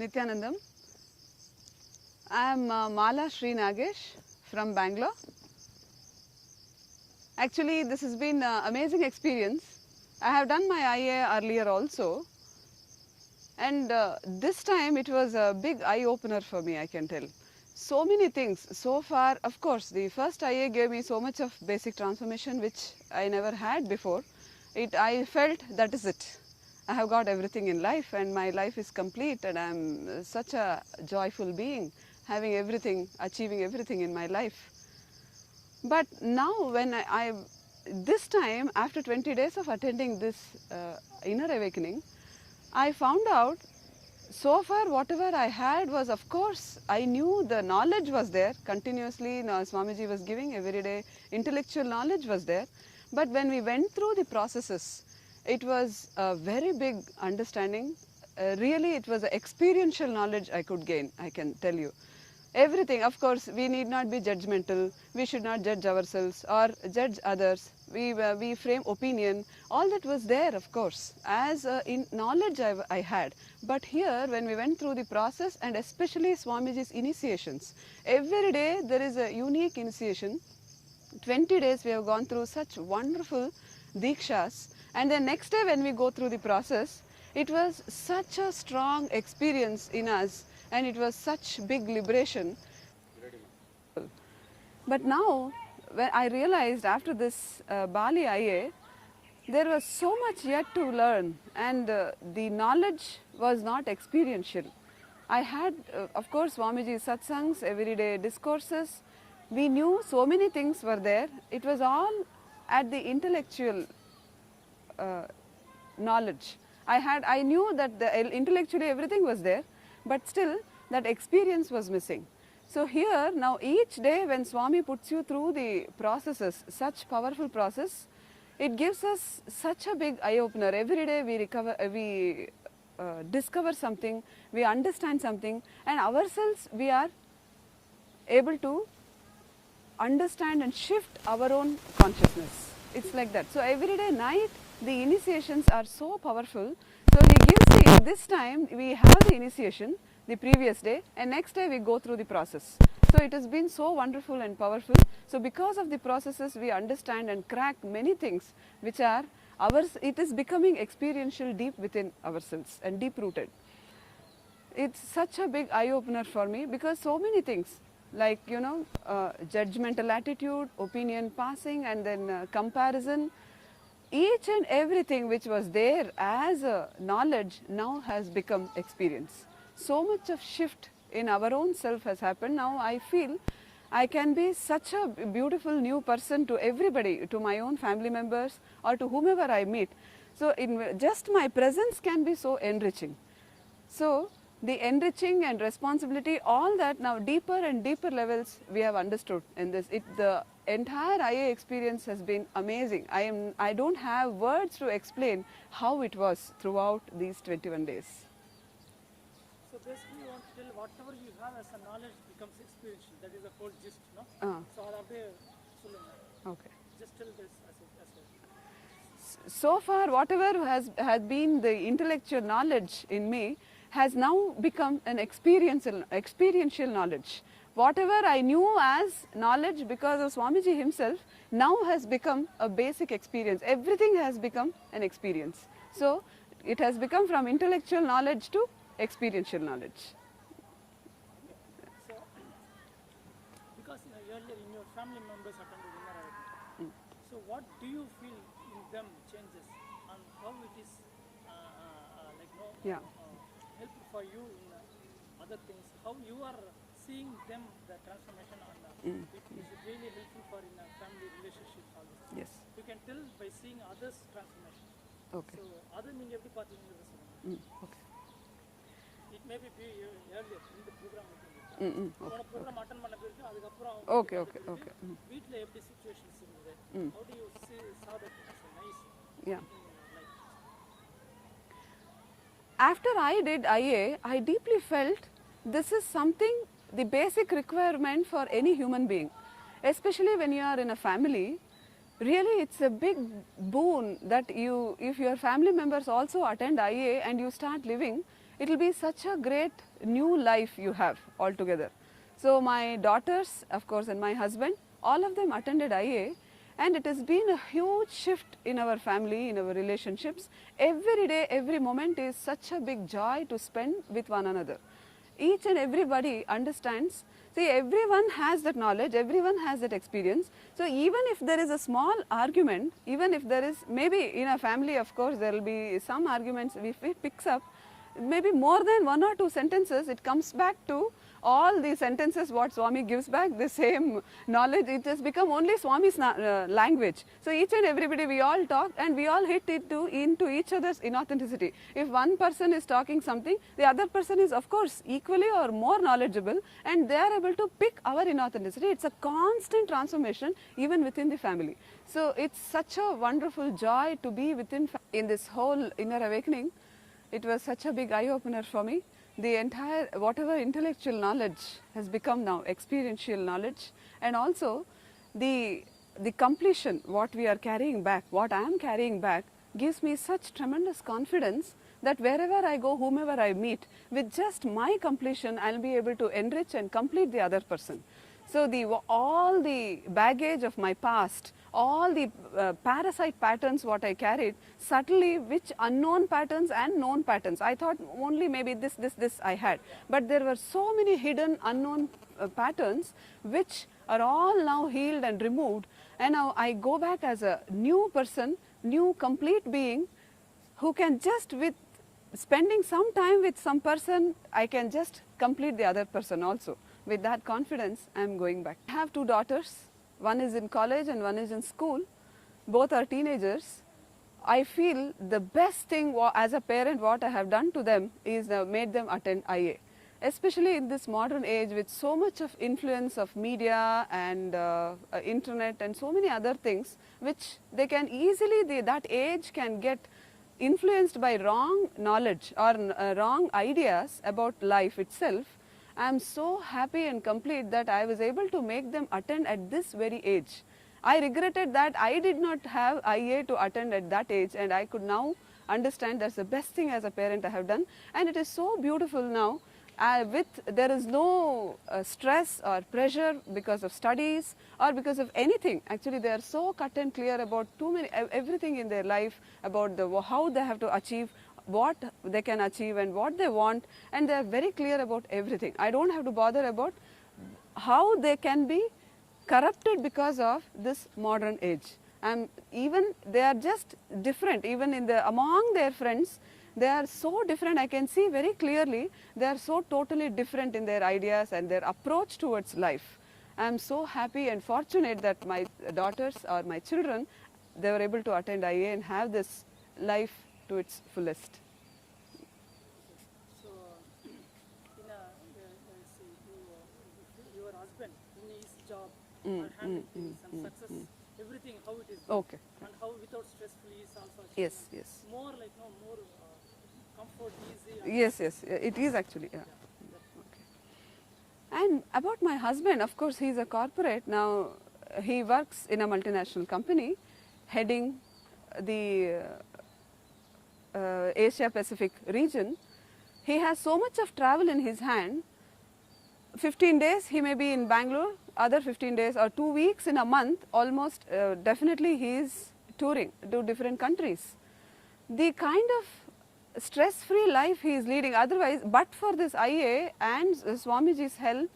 Nityanandam. I am Mala Sri Nagesh from Bangalore. Actually, this has been an amazing experience. I have done my IA earlier also, and this time it was a big eye opener for me, I can tell. So many things. So far, of course, the first IA gave me so much of basic transformation which I never had before. I felt that is it. I have got everything in life and my life is complete and I am such a joyful being, having everything, achieving everything in my life. But now when this time after 20 days of attending this inner awakening, I found out so far whatever I had was, of course, I knew the knowledge was there continuously. Swamiji was giving every day, intellectual knowledge was there. But when we went through the processes, it was a very big understanding. Really, it was an experiential knowledge I could gain, I can tell you. Everything, of course, we need not be judgmental. We should not judge ourselves or judge others. We frame opinion. All that was there, of course, as in knowledge I had. But here, when we went through the process, and especially Swamiji's initiations, every day there is a unique initiation. 20 days we have gone through such wonderful Dikshas, and the next day when we go through the process, it was such a strong experience in us and it was such big liberation. But now when I realized after this Bali IA, there was so much yet to learn and the knowledge was not experiential. I had, of course, Swamiji's satsangs, everyday discourses. We knew so many things were there. It was all at the intellectual knowledge. I knew that intellectually everything was there, but still that experience was missing. So here now each day when Swami puts you through the processes, such powerful process, it gives us such a big eye opener. Every day we discover something, we understand something, and ourselves we are able to understand and shift our own consciousness. It's like that. So every day night the initiations are so powerful. So he gives this time we have the initiation the previous day and next day we go through the process. So it has been so wonderful and powerful. So because of the processes we understand and crack many things which are ours. It is becoming experiential deep within ourselves and deep rooted. It's such a big eye opener for me because so many things like judgmental attitude, opinion passing, and then comparison, each and everything which was there as a knowledge now has become experience. So much of shift in our own self has happened. Now I feel I can be such a beautiful new person to everybody, to my own family members or to whomever I meet. So just my presence can be so enriching. So the enriching and responsibility, all that now deeper and deeper levels we have understood in this. The entire IA experience has been amazing. I don't have words to explain how it was throughout these 21 days. So basically you want to tell whatever you have as a knowledge becomes experiential. That is the whole gist, no? So Okay. Just tell this as so far whatever has been the intellectual knowledge in me has now become an experiential knowledge. Whatever I knew as knowledge because of Swamiji himself now has become a basic experience. Everything has become an experience. So it has become from intellectual knowledge to experiential knowledge. So, because earlier in your family members attended inner awakening, so what do you feel in them changes and how it is helpful for you in other things, how you are seeing them, the transformation and it is really helpful for in a family relationships also. Yes. You can tell by seeing others' transformation. Okay. So other meaning every part in the Okay. It may be earlier in the program. Program attend பண்ண பிறகு அதுக்கு அப்புறம் Okay. வீட்ல எப்படி situations இருந்தது? How do you saw that as a nice Yeah. life? After I did IA, I deeply felt this is something, the basic requirement for any human being, especially when you are in a family. Really, it's a big boon that if your family members also attend IA and you start living, it will be such a great new life you have altogether. So my daughters, of course, and my husband, all of them attended IA, and it has been a huge shift in our family, in our relationships. Every day, every moment is such a big joy to spend with one another. Each and everybody understands. See, everyone has that knowledge, everyone has that experience. So even if there is a small argument, even if there is, maybe in a family, of course, there will be some arguments, if it picks up, maybe more than 1 or 2 sentences, it comes back to all the sentences what Swami gives back, the same knowledge. It has become only Swami's language. So each and everybody, we all talk and we all hit it into each other's inauthenticity. If one person is talking something, the other person is of course equally or more knowledgeable, and they are able to pick our inauthenticity. It's a constant transformation even within the family. So it's such a wonderful joy to be within in this whole inner awakening. It was such a big eye-opener for me. The entire, whatever intellectual knowledge has become now experiential knowledge, and also the completion, what we are carrying back, what I am carrying back, gives me such tremendous confidence that wherever I go, whomever I meet, with just my completion, I will be able to enrich and complete the other person. So all the baggage of my past, all the parasite patterns what I carried, subtly which unknown patterns and known patterns. I thought only maybe this I had. But there were so many hidden unknown patterns which are all now healed and removed. And now I go back as a new person, new complete being, who can just with spending some time with some person, I can just complete the other person also. With that confidence, I am going back. I have 2 daughters. One is in college and one is in school. Both are teenagers. I feel the best thing as a parent what I have done to them is made them attend IA. Especially in this modern age with so much of influence of media and internet and so many other things, which they can easily, that age can get influenced by wrong knowledge or wrong ideas about life itself. I am so happy and complete that I was able to make them attend at this very age. I regretted that I did not have IA to attend at that age, and I could now understand that's the best thing as a parent I have done. And it is so beautiful now. There is no stress or pressure because of studies or because of anything. Actually, they are so cut and clear about everything in their life, about how they have to achieve, what they can achieve and what they want, and they are very clear about everything. I don't have to bother about how they can be corrupted because of this modern age. And even they are just different, even among their friends, they are so different. I can see very clearly they are so totally different in their ideas and their approach towards life. I am so happy and fortunate that my daughters or my children, they were able to attend IA and have this life to its fullest. So, your husband in his job and handling things and success, everything how it is done, Okay. and how without stressful is also achieved. Yes, yes. More like more comfort, easy. And Yes, it is actually, yeah. Okay. And about my husband, of course, he is a corporate. Now, he works in a multinational company, heading the Asia Pacific region. He has so much of travel in his hand. 15 days he may be in Bangalore, other 15 days or 2 weeks in a month, almost definitely he is touring to different countries. The kind of stress-free life he is leading, otherwise, but for this IA and Swamiji's help,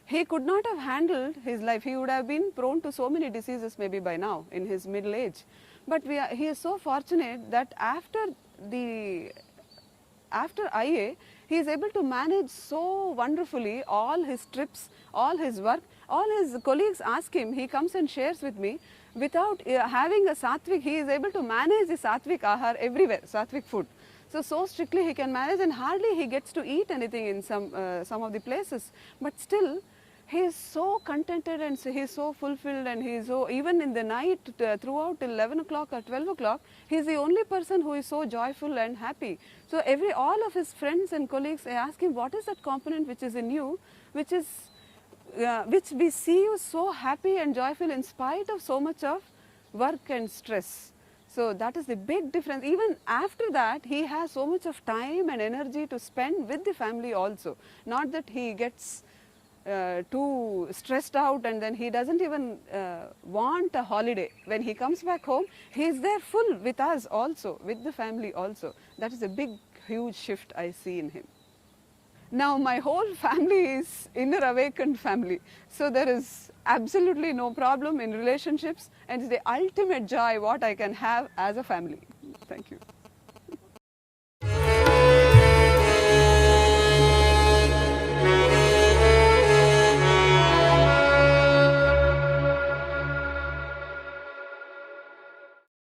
he could not have handled his life. He would have been prone to so many diseases maybe by now in his middle age. But he is so fortunate that after IA, he is able to manage so wonderfully all his trips, all his work. All his colleagues ask him, he comes and shares with me, without having a sattvic, he is able to manage the sattvic ahar everywhere, sattvic food. So strictly he can manage, and hardly he gets to eat anything in some of the places. But still, he is so contented and he is so fulfilled, and he is so, even in the night throughout till 11 o'clock or 12 o'clock, he is the only person who is so joyful and happy. So all of his friends and colleagues, they ask him, what is that component which is in you, which we see you so happy and joyful in spite of so much of work and stress. So that is the big difference. Even after that, he has so much of time and energy to spend with the family also. Not that he gets too stressed out and then he doesn't even want a holiday. When he comes back home, he is there full with us also, with the family also. That is a big, huge shift I see in him. Now my whole family is inner awakened family. So there is absolutely no problem in relationships, and it's the ultimate joy what I can have as a family. Thank you.